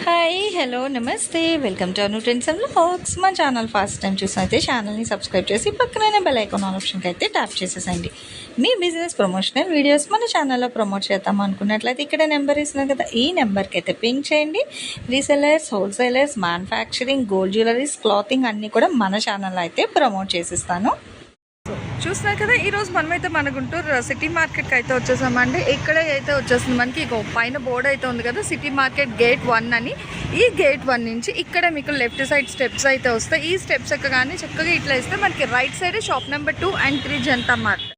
Hi hello నమస్తే welcome to Anu trends and vlogs. మా channel first time చూసినైతే ఛానల్ని subscribe చేసి పక్కనే బెల్ ఐకాన్ ఆప్షన్కి అయితే ట్యాప్ చేసేసండి. మీ బిజినెస్ ప్రమోషనల్ వీడియోస్ మన ఛానల్లో ప్రమోట్ చేద్దాం అనుకున్నట్లయితే ఇక్కడ నెంబర్ ఇస్తున్నాం కదా, ఈ నెంబర్కి అయితే పింక్ చేయండి. Resellers, wholesalers, manufacturing, gold jewelleries, clothing అన్నీ కూడా మన ఛానల్లో అయితే ప్రమోట్ చేసిస్తాను. చూస్తున్నారు కదా, ఈరోజు మనమైతే మన గుంటూరు సిటీ మార్కెట్కి అయితే వచ్చేసామండి. ఇక్కడే అయితే వచ్చేస్తుంది మనకి పైన బోర్డు అయితే ఉంది కదా, సిటీ మార్కెట్ గేట్ 1 అని. ఈ గేట్ 1 నుంచి ఇక్కడ మీకు లెఫ్ట్ సైడ్ స్టెప్స్ అయితే వస్తాయి. ఈ స్టెప్స్ ఎక్కగానే చక్కగా ఇట్లా ఇస్తే మనకి right side shop number 2 and 3 Janata mart.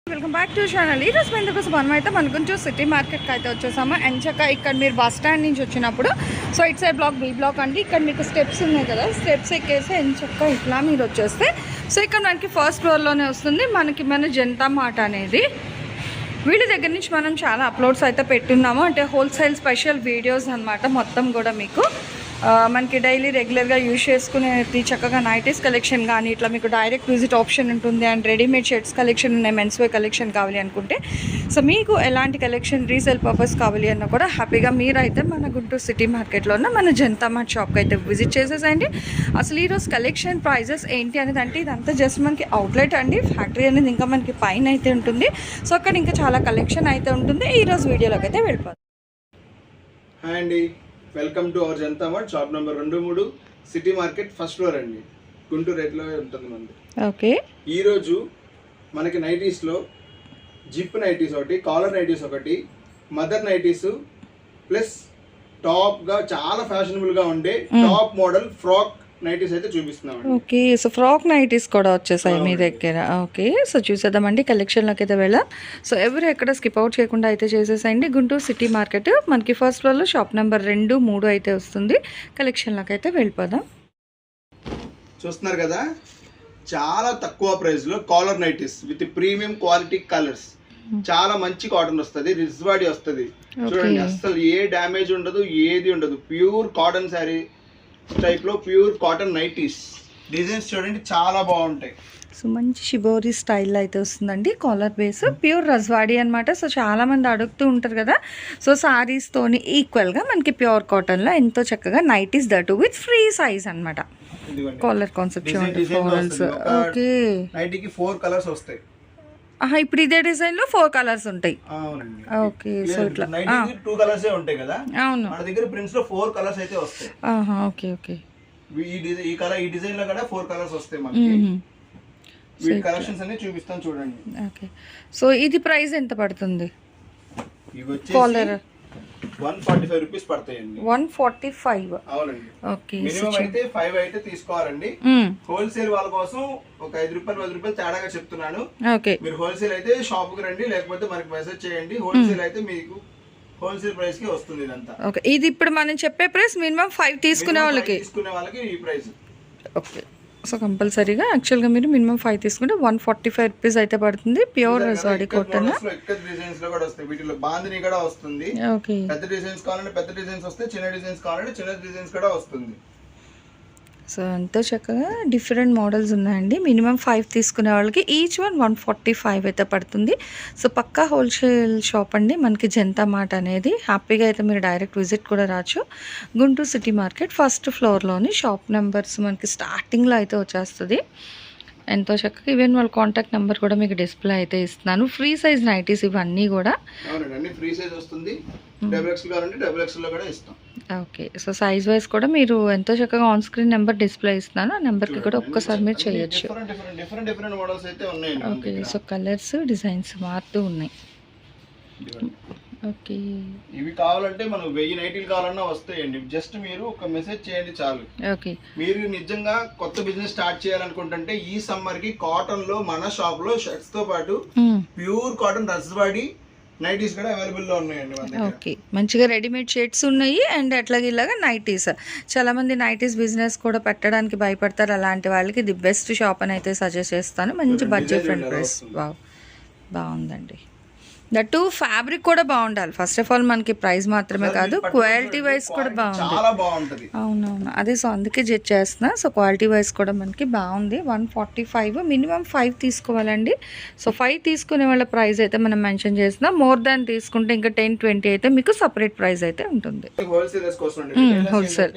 Welcome back to channel. ఈ రోజు ఎందుకోసం మనమైతే మన గురించి సిటీ మార్కెట్కి అయితే వచ్చేసాము. ఎంచక్క ఇక్కడ మీరు బస్ స్టాండ్ నుంచి వచ్చినప్పుడు so it side block, B block అండి. ఇక్కడ మీకు స్టెప్స్ ఉన్నాయి కదా, స్టెప్స్ ఎక్కేసి ఎంచక్క ఇట్లా మీరు వచ్చేస్తే సో ఇక్కడ మనకి ఫస్ట్ ఫ్లోర్లోనే వస్తుంది మనకి మన జనతా మార్ట్ అనేది. వీడి దగ్గర నుంచి మనం చాలా అప్లోడ్స్ అయితే పెట్టున్నాము, అంటే హోల్సేల్ స్పెషల్ వీడియోస్ అనమాట. మొత్తం కూడా మీకు మనకి డైలీ రెగ్యులర్గా యూజ్ చేసుకునేది చక్కగా నైటీస్ కలెక్షన్ కానీ ఇట్లా మీకు డైరెక్ట్ విజిట్ ఆప్షన్ ఉంటుంది. అండ్ రెడీమేడ్ షర్ట్స్ కలెక్షన్ ఉన్నాయి, మెన్స్ వేర్ కలెక్షన్ కావాలి అనుకుంటే. సో మీకు ఎలాంటి కలెక్షన్ రీసేల్ పర్పస్ కావాలి అన్నా కూడా హ్యాపీగా మీరైతే మన గుంటూరు సిటీ మార్కెట్లో ఉన్న మన జనతా మార్ట్ షాప్కి అయితే విజిట్ చేసేసండి. అసలు ఈరోజు కలెక్షన్ ప్రైజెస్ ఏంటి అనేది, అంటే ఇదంతా జస్ట్ మనకి అవుట్లెట్ అండి. ఫ్యాక్టరీ అనేది ఇంకా మనకి పైన అయితే ఉంటుంది. సో అక్కడ ఇంకా చాలా కలెక్షన్ అయితే ఉంటుంది. ఈరోజు వీడియోలోకి అయితే వెళ్ళిపోతాం. హాయ్ అండి, welcome to our Janata mart, shop number 23, city market first floor అండి, గుంటూరు రేట్లో ఉంటుంది మనది. ఓకే, ఈరోజు మనకి నైటీస్లో జిప్ నైటీస్ ఒకటి, కాలర్ నైటీస్ ఒకటి, మదర్ నైటీస్ ప్లస్ టాప్గా చాలా ఫ్యాషనబుల్గా ఉండే టాప్ మోడల్ ఫ్రాక్ నైటీస్ అయితే చూపిస్తున్నాం. ఓకే, సో ఫ్రాక్ నైటీస్ కూడా వచ్చేసాయి మీ దగ్గర. ఓకే, సో చూసేద్దామండి కలెక్షన్లోకి అయితే వెళ్ళాం. సో ఎవరు ఎక్కడ స్కిప్ అవుట్ చేయకుండా అయితే చేసేసాయండి. గుంటూరు సిటీ మార్కెట్ మనకి ఫస్ట్ ఫ్లోర్లో షాప్ నెంబర్ 2, 3 అయితే వస్తుంది. కలెక్షన్లోకి అయితే వెళ్ళిపోదాం. చూస్తున్నారు కదా, చాలా తక్కువ ప్రైస్లో collar nighties with premium quality colours. చాలా మంచి కాటన్ వస్తుంది, రిజ్వాడి వస్తుంది. చూడండి, అసలు ఏ డ్యామేజ్ ఉండదు, ఏది ఉండదు. ప్యూర్ కాటన్ శారీ టైప్ లో ప్యూర్ కాటన్ నైటీస్. డిజైన్స్ చూడండి చాలా బాగుంటాయి. సో మంచి షిబోరీ స్టైల్ అయితే వస్తుందండి. కాలర్ బేస్ ప్యూర్ రజ్వాడి అనమాట. సో చాలా మంది అడుగుతూ ఉంటారు కదా, సో సారీస్తోని ఈక్వల్గా మనకి ప్యూర్ కాటన్లో ఎంతో చక్కగా nighties that with free size అనమాట. Collar concept florals. ఓకే, నైటీకి 4 కలర్స్ వస్తాయి. ఇప్పుడు ఇదే డిజైన్ లో 4 కలర్స్ ఉంటాయి. అవునండి. ఓకే, సో ఇట్లా 2 కలర్స్ ఉంటాయి కదా. అవును, మన దగ్గర ప్రింట్స్ లో 4 కలర్స్ అయితే వస్తాయి. ఓకే ఓకే, ఈ కలర్, ఈ డిజైన్ లో కూడా 4 కలర్స్ వస్తాయి మనకి. వీటి కలెక్షన్స్ అన్ని చూపిస్తాను చూడండి. ఓకే, సో ఇది ప్రైస్ ఎంత పడుతుంది? ఇవి వచ్చేసి 145 రూపీస్ పడతాయండి. 145. అవునండి. ఓకే, మినిమం అయితే 5 అయితే తీసుకోవాలండి. హోల్సేల్ వాళ్ళ కోసం ఒక 5 రూపాయలు 10 రూపాయలు తేడాగా చెప్తున్నాను. ఓకే, మీరు హోల్సేల్ అయితే షాప్ కి రండి, లేకపోతే మనకి మెసేజ్ చేయండి. హోల్సేల్ అయితే మీకు హోల్సేల్ ప్రైస్ కి వస్తుంది ఇదంతా. ఓకే, ఇది ఇప్పుడు మనం చెప్పే ప్రైస్ మినిమం 5 తీసుకునే వాళ్ళకి ఈ ప్రైస్. ఓకే, సో కంపల్సరీగా యాక్చువల్గా మీరు మినిమం 5 తీసుకుంటే 145 రూపీస్ అయితే పడుతుంది. Pure Rajwadi cotton. డిజైన్స్ లో కూడా వస్తాయి, వీటిలో బాందిని కూడా వస్తుంది. ఓకే, పెద్ద డిజైన్స్ కావాలంటే పెద్ద డిజైన్స్ వస్తాయి, చిన్న డిజైన్స్ కావాలంటే చిన్న డిజైన్స్ కూడా వస్తుంది. సో ఎంతో చక్కగా డిఫరెంట్ మోడల్స్ ఉన్నాయండి. మినిమం 5 తీసుకునే వాళ్ళకి ఈచ్ 145 అయితే పడుతుంది. సో పక్కా హోల్సేల్ షాప్ అండి మనకి జనతా మార్ట్ అనేది. హ్యాపీగా అయితే మీరు డైరెక్ట్ విజిట్ కూడా రావచ్చు. గుంటూరు సిటీ మార్కెట్ ఫస్ట్ ఫ్లోర్లోని షాప్ నెంబర్స్ మనకి స్టార్టింగ్లో అయితే వచ్చేస్తుంది. ఎంతో చక్కగా ఈవెన్ వాళ్ళ కాంటాక్ట్ నెంబర్ కూడా మీకు డిస్ప్లే అయితే ఇస్తున్నాను. ఫ్రీ సైజ్ నైటీస్ ఇవన్నీ కూడా. అవునండి, అన్ని ఫ్రీ సైజ్ వస్తుంది. డబుల్ కావాలంటే డబుల్ ఎక్స్ఎల్ లో కూడా ఇస్తాం. ఓకే, సో సైజ్ వైజ్ కూడా మీరు ఎంతో చక్కగా ఆన్ స్క్రీన్ నెంబర్ డిస్ప్లే ఇస్తున్నాను. ఆ నెంబర్కి కూడా ఒక్కసారి మీరు చేయొచ్చు. డిఫరెంట్ మోడల్స్ అయితే ఉన్నాయి. ఓకే, సో కలర్స్ డిజైన్స్ మారుతూ ఉన్నాయి. ఓకే, ఇవి కావాలంటే మనం 1000 నైటీలు కావాలన్నా వస్తాయండి. జస్ట్ మీరు ఒక మెసేజ్ చేయండి చాలు. ఓకే, మీరు నిజంగా కొత్త బిజినెస్ స్టార్ట్ చేయాలనుకుంటుంటే ఈ సమ్మర్ కి కాటన్ లో మన షాప్ లో షర్ట్స్ తో పాటు ప్యూర్ కాటన్ రజ్వాడి నైటీస్ కూడా అవైలబుల్ లో ఉన్నాయండి. ఓకే, మంచిగా రెడీమేడ్ షర్ట్స్ ఉన్నాయి అండ్ అట్లాగే ఇలాగా నైటీస్. చాలా మంది నైటీస్ బిజినెస్ కూడా పెట్టడానికి భయపడతారు. అలాంటి వాళ్ళకి ది బెస్ట్ షాప్ అని అయితే సజెస్ట్ చేస్తాను. మంచి బడ్జెట్ ఫ్రెండ్ ప్రైస్. బాగుందండి. దట్టు ఫ్యాబ్రిక్ కూడా బాగుండాలి. ఫస్ట్ ఆఫ్ ఆల్ మనకి ప్రైస్ మాత్రమే కాదు, క్వాలిటీ వైజ్ కూడా బాగుంది. చాలా బాగుంటది. అవునవును, అదే సో అందుకే జడ్జ్ చేస్తున్నా. సో క్వాలిటీ వైజ్ కూడా మనకి బాగుంది. 145 మినిమం 5 తీసుకోవాలండి. సో 5 తీసుకునే వాళ్ళ ప్రైస్ అయితే మనం మెన్షన్ చేస్తున్నాం. మోర్ దాన్ తీసుకుంటే ఇంకా 10-20 అయితే మీకు సపరేట్ ప్రైస్ అయితే ఉంటుంది. హోల్సేలర్స్ కోసం హోల్సేల్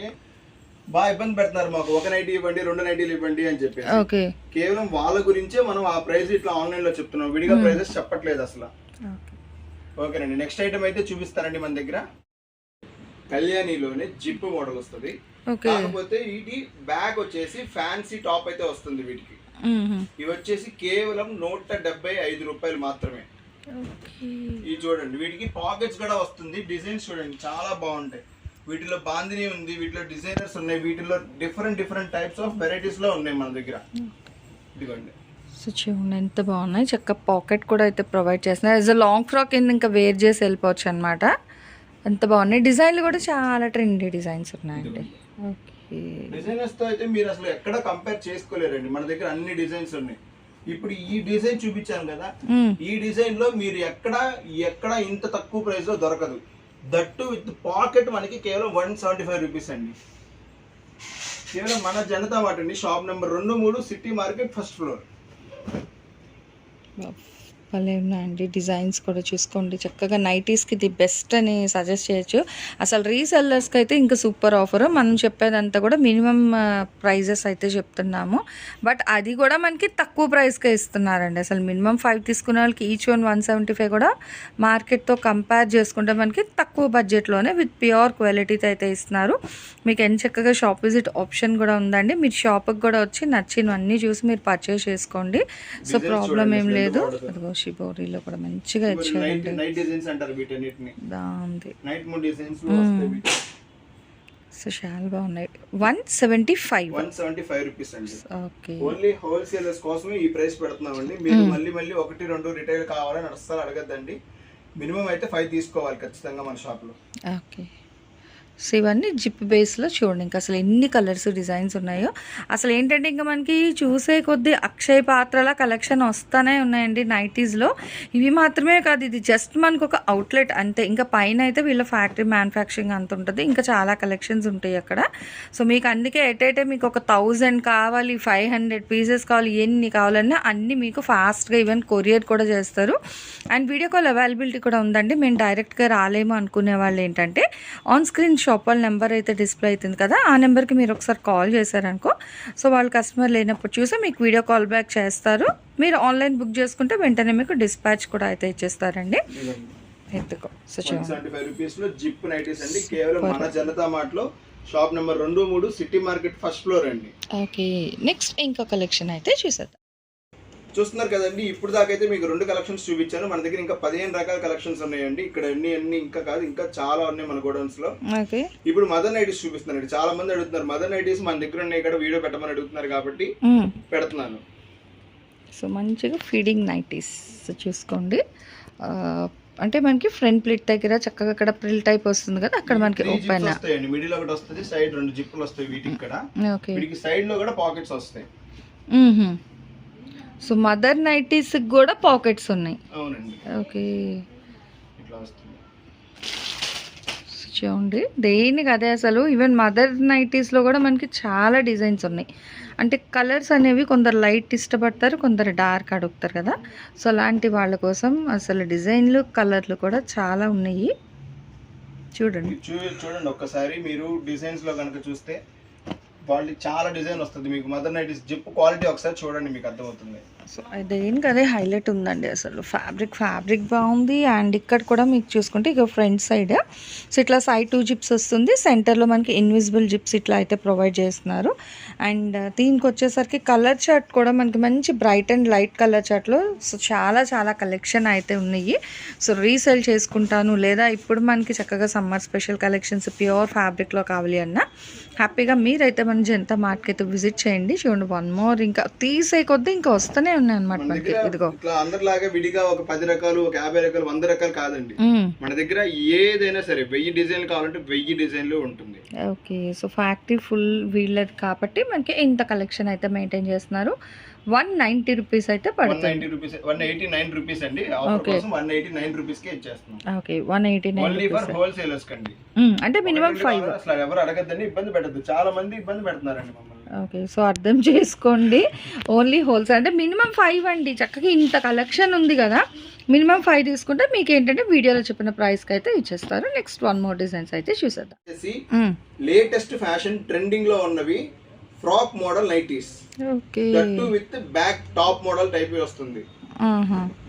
బాగా ఇబ్బంది పెడుతున్నారు, మాకు ఒక నైటీ ఇవ్వండి 2 నైటీలు ఇవ్వండి అని చెప్పి. ఓకే, కేవలం వాళ్ళ గురించే మనం ఆ ప్రైస్ ఇట్లా ఆన్లైన్ లో చెప్తున్నాం, విడిగా ప్రైజెస్ చెప్పట్లేదు అసలు. ఓకేనండి, నెక్స్ట్ ఐటమ్ అయితే చూపిస్తారండి మన దగ్గర. కళ్యాణిలోనే జిప్ మోడల్ వస్తుంది. కాకపోతే ఇది బ్యాగ్ వచ్చేసి ఫ్యాన్సీ టాప్ అయితే వస్తుంది వీటికి. ఇవి వచ్చేసి కేవలం 175 రూపాయలు మాత్రమే. ఇవి చూడండి, వీటికి పాకెట్స్ కూడా వస్తుంది. డిజైన్స్ చూడండి చాలా బాగుంటాయి. వీటిలో బాందిని ఉంది, వీటిలో డిజైనర్స్ ఉన్నాయి, వీటిలో డిఫరెంట్ టైప్స్ ఆఫ్ వెరైటీస్ లో ఉన్నాయి మన దగ్గర. ఇదిగోండి, సో చూడండి ఎంత బాగున్నాయి. చక్క పాకెట్ కూడా అయితే ప్రొవైడ్ చేస్తున్నారు. యాజ్ అ లాంగ్ ఫ్రాక్ కింద ఇంకా వేర్ చేసి వెళ్ళిపోవచ్చు అనమాట. అంత బాగున్నాయి. డిజైన్లు కూడా చాలా ట్రెండీ డిజైన్స్ ఉన్నాయండి. ఓకే, డిజైనర్స్ తో అయితే మీరు అసలు ఎక్కడ కంపేర్ చేసుకోలేరండి. మన దగ్గర అన్ని డిజైన్స్ ఉన్నాయి. ఇప్పుడు ఈ డిజైన్ చూపించాను కదా, ఈ డిజైన్ లో మీరు ఎక్కడ ఇంత తక్కువ ప్రైస్ లో దొరకదు. దట్టు విత్ పాకెట్ మనకి కేవలం 175 రూపీస్ అండి. కేవలం మన జనతా మార్ట్ అండి, shop number 2-3 city market first floor. భలే ఉన్నాయండి. డిజైన్స్ కూడా చూసుకోండి. చక్కగా నైటీస్కి ది బెస్ట్ అని సజెస్ట్ చేయొచ్చు. అసలు రీసెల్లర్స్కి అయితే ఇంకా సూపర్ ఆఫర్. మనం చెప్పేదంతా కూడా మినిమం ప్రైజెస్ అయితే చెప్తున్నాము, బట్ అది కూడా మనకి తక్కువ ప్రైస్కే ఇస్తున్నారండి. అసలు మినిమం 5 తీసుకునే వాళ్ళకి ఈచ్ 175 కూడా మార్కెట్తో కంపేర్ చేసుకుంటే మనకి తక్కువ బడ్జెట్లోనే విత్ ప్యూర్ క్వాలిటీతో అయితే ఇస్తున్నారు. మీకు ఎంత చక్కగా షాప్ విజిట్ ఆప్షన్ కూడా ఉందండి. మీరు షాప్కి కూడా వచ్చి నచ్చినవన్నీ చూసి మీరు పర్చేస్ చేసుకోండి. సో ప్రాబ్లం ఏం లేదు. అదిగో షిబోరీలో కూడా మంచిగా ఇచ్చారండి. నైట్ డిజైన్స్ అంటారు వీటన్నిటిని. బాగుంది. నైట్ మోడ్ డిజైన్స్ లో వస్తాయి వీటి. సో చాలా బాగున్నాయి. 175 రూపీస్ అండి. ఓకే, ఓన్లీ హోల్సేలర్స్ కోసమే ఈ ప్రైస్ పెడుతున్నామండి. మీరు మళ్ళీ 1-2 రిటైల్ కావాలని అస్సలు అడగద్దండి. మినిమం అయితే 5 తీసుకోవాలి ఖచ్చితంగా మన షాప్ లో. ఓకే, సో ఇవన్నీ జిప్ బేస్లో చూడండి. ఇంకా అసలు ఎన్ని కలర్స్ డిజైన్స్ ఉన్నాయో. అసలు ఏంటంటే ఇంకా మనకి చూసే కొద్దీ అక్షయ పాత్రల కలెక్షన్ వస్తూనే ఉన్నాయండి నైటీస్లో. ఇవి మాత్రమే కాదు, ఇది జస్ట్ మనకు ఒక అవుట్లెట్ అంతే. ఇంకా పైన అయితే వీళ్ళ ఫ్యాక్టరీ మ్యానుఫ్యాక్చరింగ్ అంత ఉంటుంది. ఇంకా చాలా కలెక్షన్స్ ఉంటాయి అక్కడ. సో మీకు అందుకే ఎటైతే మీకు ఒక 1000 కావాలి, 500 పీసెస్ కావాలి, ఎన్ని కావాలన్నా అన్నీ మీకు ఫాస్ట్గా ఈవెన్ కొరియర్ కూడా చేస్తారు. అండ్ వీడియో కాల్ అవైలబిలిటీ కూడా ఉందండి. మేము డైరెక్ట్గా రాలేము అనుకునే వాళ్ళు ఏంటంటే ఆన్ స్క్రీన్ షాప్ వాళ్ళ నెంబర్ అయితే డిస్ప్లే అవుతుంది కదా, ఆ నెంబర్కి మీరు ఒకసారి కాల్ చేశారనుకో, సో వాళ్ళు కస్టమర్ లేనప్పుడు చూసి మీకు వీడియో కాల్ బ్యాక్ చేస్తారు. మీరు ఆన్లైన్ బుక్ చేసుకుంటే వెంటనే మీకు డిస్పాచ్ కూడా అయితే ఇచ్చేస్తారండి. ఎత్తుకో. సో 175 రూపీస్ లో జిప్ నైటీస్ అండి, కేవలం మన జనతా మార్ట్ లో shop number 2-3 city market first floor అండి. ఓకే, నెక్స్ట్ ఇంకో కలెక్షన్ అయితే చూసేద్దాం. చూస్తున్నారు కదండి, ఇప్పుడు దాకైతే మీకు 2 కలెక్షన్స్ చూపించాను. మన దగ్గర ఇంకా 15 రకాల కలెక్షన్స్ ఉన్నాయండి. ఇక్కడ అన్ని ఇంకా కాదు, ఇంకా చాలా ఉన్నాయి మన గోడౌన్స్ లో. ఇప్పుడు మదర్ నైటీస్ చూపిస్తున్నానండి. చాలా మంది అడుగుతున్నారు మదర్ నైటీస్ మన దగ్గర ఉన్నాయి, ఇక్కడ వీడియో పెట్టమని అడుగుతున్నారు కాబట్టి పెడుతున్నాను. సో మంచిగా ఫీడింగ్ నైటీస్ చూసుకోండి. అంటే మనకి ఫ్రంట్ ప్లేట్ దగ్గర చక్కగా అక్కడ ప్రిల్ టైప్ వస్తుంది కదా, అక్కడ మనకి ఓపెన్ వస్తాయండి. మిడిల్ ఒకటి వస్తుంది, సైడ్ 2 జిప్పులు వస్తాయి వీటికి. ఇక్కడ వీటికి సైడ్ లో కూడా పాకెట్స్ వస్తాయి. సో మదర్ నైటీస్ కూడా పాకెట్స్ ఉన్నాయి. అవునండి. ఓకే, ఇట్లా వస్తుంది చూడండి. దేనికి అదే అసలు ఈవెన్ మదర్ నైటీస్లో కూడా మనకి చాలా డిజైన్స్ ఉన్నాయి. అంటే కలర్స్ అనేవి కొందరు లైట్ ఇష్టపడతారు, కొందరు డార్క్ అడుగుతారు కదా. సో అలాంటి వాళ్ళ కోసం అసలు డిజైన్లు కలర్లు కూడా చాలా ఉన్నాయి. చూడండి ఒక్కసారి మీరు డిజైన్స్ లో కనుక చూస్తే వాళ్ళకి చాలా డిజైన్ వస్తుంది. మీకు మదర్ నైటీస్ జిప్ క్వాలిటీ ఒకసారి చూడండి, మీకు అర్థమవుతుంది. సో దేనికి అదే హైలైట్ ఉందండి. అసలు ఫ్యాబ్రిక్ బాగుంది. అండ్ ఇక్కడ కూడా మీకు చూసుకుంటే ఇక ఫ్రంట్ సైడ్ సో ఇట్లా సైడ్ 2 జిప్స్ వస్తుంది, సెంటర్లో మనకి ఇన్విజిబుల్ జిప్స్ ఇట్లా అయితే ప్రొవైడ్ చేస్తున్నారు. అండ్ దీనికి వచ్చేసరికి కలర్ చార్ట్ కూడా మనకి మంచి బ్రైట్ అండ్ లైట్ కలర్ చార్ట్లో సో చాలా కలెక్షన్ అయితే ఉన్నాయి. సో రీసేల్ చేసుకుంటాను, లేదా ఇప్పుడు మనకి చక్కగా సమ్మర్ స్పెషల్ కలెక్షన్స్ ప్యూర్ ఫ్యాబ్రిక్లో కావాలి అన్నా హ్యాపీగా మీరైతే మన జనతా మార్ట్కి అయితే విజిట్ చేయండి. చూడండి, 1 మోర్ ఇంకా తీసే కొద్దీ ఇంకా వస్తూనే ఉన్నాయి అనమాట మనకి. ఇదిగో ఇట్లా అందరిలాగా విడిగా ఒక 10 రకాలు, ఒక 50 రకాలు, 100 రకాలు కాదండి. మన దగ్గర ఏదైనా సరే 1000 డిజైన్లు కావాలంటే 1000 డిజైన్లు ఉంటుంది. ఓకే, సో ఫ్యాక్టరీ ఫుల్ వీళ్ళది కాబట్టి మనకి ఇంత కలెక్షన్ అయితే మెయింటైన్ చేస్తున్నారు. 190 రూపీస్ అయితే పడుతుంది. 190 రూపీస్, 189 రూపీస్ అండి. ఆఫర్ కోసం 189 రూపీస్ కే ఇచ్చేస్తున్నాం. ఓకే, 189 ఓన్లీ ఫర్ హోల్సేలర్స్ కండి. అంటే మినిమం 5. అసలు ఎవరు అడగద్దండి, ఇబ్బంది పెట్టద్దు. చాలా మంది ఇబ్బంది పెడుతున్నారండి మమ్మల్ని. ఓకే, సో అర్థం చేసుకోండి, ఓన్లీ హోల్సేల్ అంటే మినిమం 5 అండి. చక్కగా ఇంత కలెక్షన్ ఉంది కదా, మినిమం 5 తీసుకుంటే మీకు ఏంటంటే వీడియోలో చెప్పిన ప్రైస్కి అయితే ఇచ్చేస్తారు. నెక్స్ట్ 1 మోర్ డిజైన్స్ అయితే చూసేద్దాం. లేటెస్ట్ ఫ్యాషన్ ట్రెండింగ్ లో ఉన్నవి frock model nighties. Okay, that with back top model type వస్తుంది.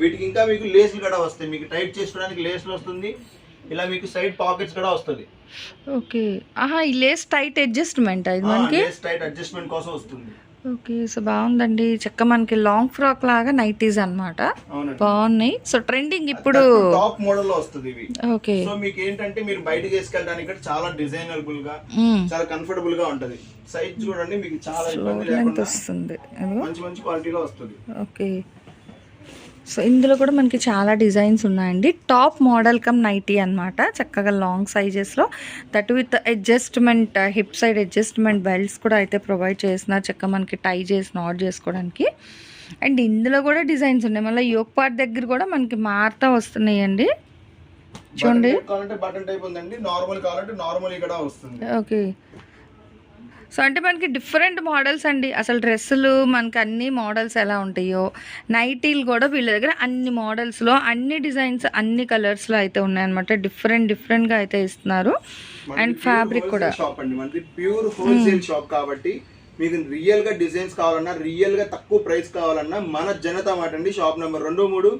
వీటికి ఇంకా మీకు లేస్లు కూడా వస్తాయి. మీకు టైట్ చేసుకోవడానికి లేస్లు వస్తుంది. ఇలా మీకు సైడ్ పాకెట్స్ కూడా వస్తుంది. ఓకే, ఈ లేస్ టైట్ అడ్జస్ట్మెంట్ ఇది మనకి, లేస్ టైట్ అడ్జస్ట్మెంట్ కోసం వస్తుంది. ఓకే, సో బాగుందండి. చక్క మనకి లాంగ్ ఫ్రాక్ లాగా నైటీస్ అన్నమాట, బాగున్నాయి. సో ట్రెండింగ్ ఇప్పుడు టాప్ మోడల్ లో వస్తుంది ఇవి. ఓకే, సో మీకు ఏంటంటే మీరు బయటకి వేసుకెళ్ళడానికి కూడా చాలా డిజైనబుల్ గా, చాలా కంఫర్టబుల్ గా ఉంటది. సైజ్ చూడండి, మీకు చాలా ఇబ్బంది లేకుండా వస్తుంది, మంచి మంచి క్వాలిటీలో వస్తుంది. ఓకే, సో ఇందులో కూడా మనకి చాలా డిజైన్స్ ఉన్నాయండి. టాప్ మోడల్ కమ్ నైటీ అనమాట, చక్కగా లాంగ్ సైజెస్లో, that with adjustment, hip side adjustment belts కూడా అయితే ప్రొవైడ్ చేస్తున్నారు. చక్కగా మనకి టై చేసి నాట్ చేసుకోవడానికి. అండ్ ఇందులో కూడా డిజైన్స్ ఉన్నాయి. మళ్ళీ యోక్ పార్ట్ దగ్గర కూడా మనకి మారుతా వస్తున్నాయండి. చూడండి, కావాలంటే బటన్ టైప్ ఉందండి, నార్మల్ కావాలంటే నార్మల్ కూడా వస్తుంది. ఓకే, సో అంటే మనకి డిఫరెంట్ మోడల్స్ అండి. అసలు డ్రెస్సులు మనకి అన్ని మోడల్స్ ఎలా ఉంటాయో, నైటీలు కూడా వీళ్ళ దగ్గర అన్ని మోడల్స్లో, అన్ని డిజైన్స్, అన్ని కలర్స్లో అయితే ఉన్నాయన్నమాట. డిఫరెంట్గా అయితే ఇస్తున్నారు. అండ్ ఫ్యాబ్రిక్ కూడా షాప్ అండి, మనది ప్యూర్ హోల్సేల్ షాప్ కాబట్టి మీకు రియల్ గా డిజైన్స్ కావాలన్నా, రియల్ గా తక్కువ ప్రైస్ కావాలన్నా మన జనతా మార్ట్ అండి. Shop number 2-3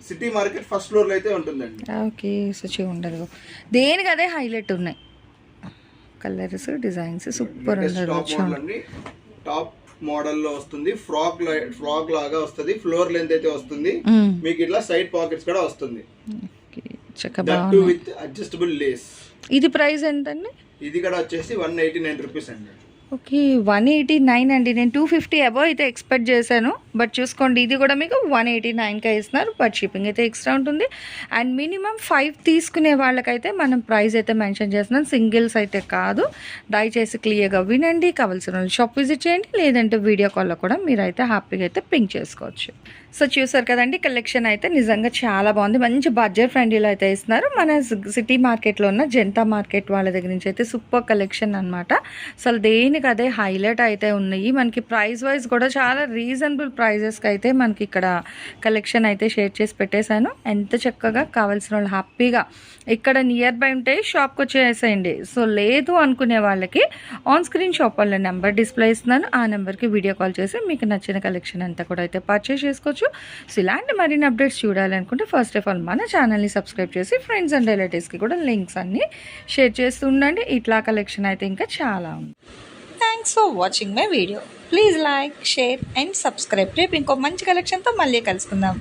city market first floor లో అయితే ఉంటుందండి. ఓకే, సో ఉండదు, దేనికి అదే హైలైట్ ఉన్నాయి. కలర్స్, డిజైన్స్ సూపర్ ఉంది. టాప్ మోడల్ లో వస్తుంది. ఫ్రాక్ లాగా వస్తుంది. ఫ్లోర్ లెంత్ అయితే వస్తుంది. మీకు ఇట్లా సైడ్ పాకెట్స్ కూడా వస్తుంది. With adjustable lace. ఇది ప్రైస్ ఎంతండి? ఇది కూడా వచ్చేసి 189 రూపీస్ అండి. ఓకే, 189 అండి. నేను 250 అబౌవ్ అయితే ఎక్స్పెక్ట్ చేశాను, బట్ చూసుకోండి ఇది కూడా మీకు 189కే ఇస్తున్నారు. బట్ షిప్పింగ్ అయితే ఎక్స్ట్రా ఉంటుంది. అండ్ మినిమం 5 తీసుకునే వాళ్ళకైతే మనం ప్రైస్ అయితే మెన్షన్ చేస్తున్నాం, సింగిల్స్ అయితే కాదు. దయచేసి క్లియర్గా వినండి. కావాల్సిన వాళ్ళు షాప్ విజిట్ చేయండి, లేదంటే వీడియో కాల్లో కూడా మీరైతే హ్యాపీగా అయితే పింక్ చేసుకోవచ్చు. సో చూసారు కదండి, కలెక్షన్ అయితే నిజంగా చాలా బాగుంది. మంచి బడ్జెట్ ఫ్రెండ్లీలో అయితే ఇస్తున్నారు. మన సిటీ మార్కెట్లో ఉన్న జనతా మార్కెట్ వాళ్ళ దగ్గర నుంచి అయితే సూపర్ కలెక్షన్ అనమాట. అసలు దేనికి అదే హైలైట్ అయితే ఉన్నాయి. మనకి ప్రైస్ వైజ్ కూడా చాలా రీజనబుల్ ప్రైజెస్కి అయితే మనకి ఇక్కడ కలెక్షన్ అయితే షేర్ చేసి పెట్టేశాను. ఎంత చక్కగా కావాల్సిన వాళ్ళు హ్యాపీగా ఇక్కడ నియర్ బై ఉంటే షాప్కి వచ్చేసేయండి. సో లేదు అనుకునే వాళ్ళకి ఆన్ స్క్రీన్ షాప్ వాళ్ళ నెంబర్ డిస్ప్లే ఇస్తున్నాను. ఆ నెంబర్కి వీడియో కాల్ చేసి మీకు నచ్చిన కలెక్షన్ అంతా కూడా అయితే పర్చేస్ చేసుకోవచ్చు. సో ఇలాంటి మరిన్ని అప్డేట్స్ చూడాలనుకుంటే ఫస్ట్ ఆఫ్ ఆల్ మన ఛానల్ని సబ్స్క్రైబ్ చేసి ఫ్రెండ్స్ అండ్ రిలేటివ్స్కి కూడా లింక్స్ అన్నీ షేర్ చేస్తూ ఉండండి. ఇట్లా కలెక్షన్ అయితే ఇంకా చాలా ఉంది. Thanks for watching my video. Please like, share and subscribe. రేపు ఇంకో మంచి కలెక్షన్తో మళ్ళీ కలుసుకుందాం.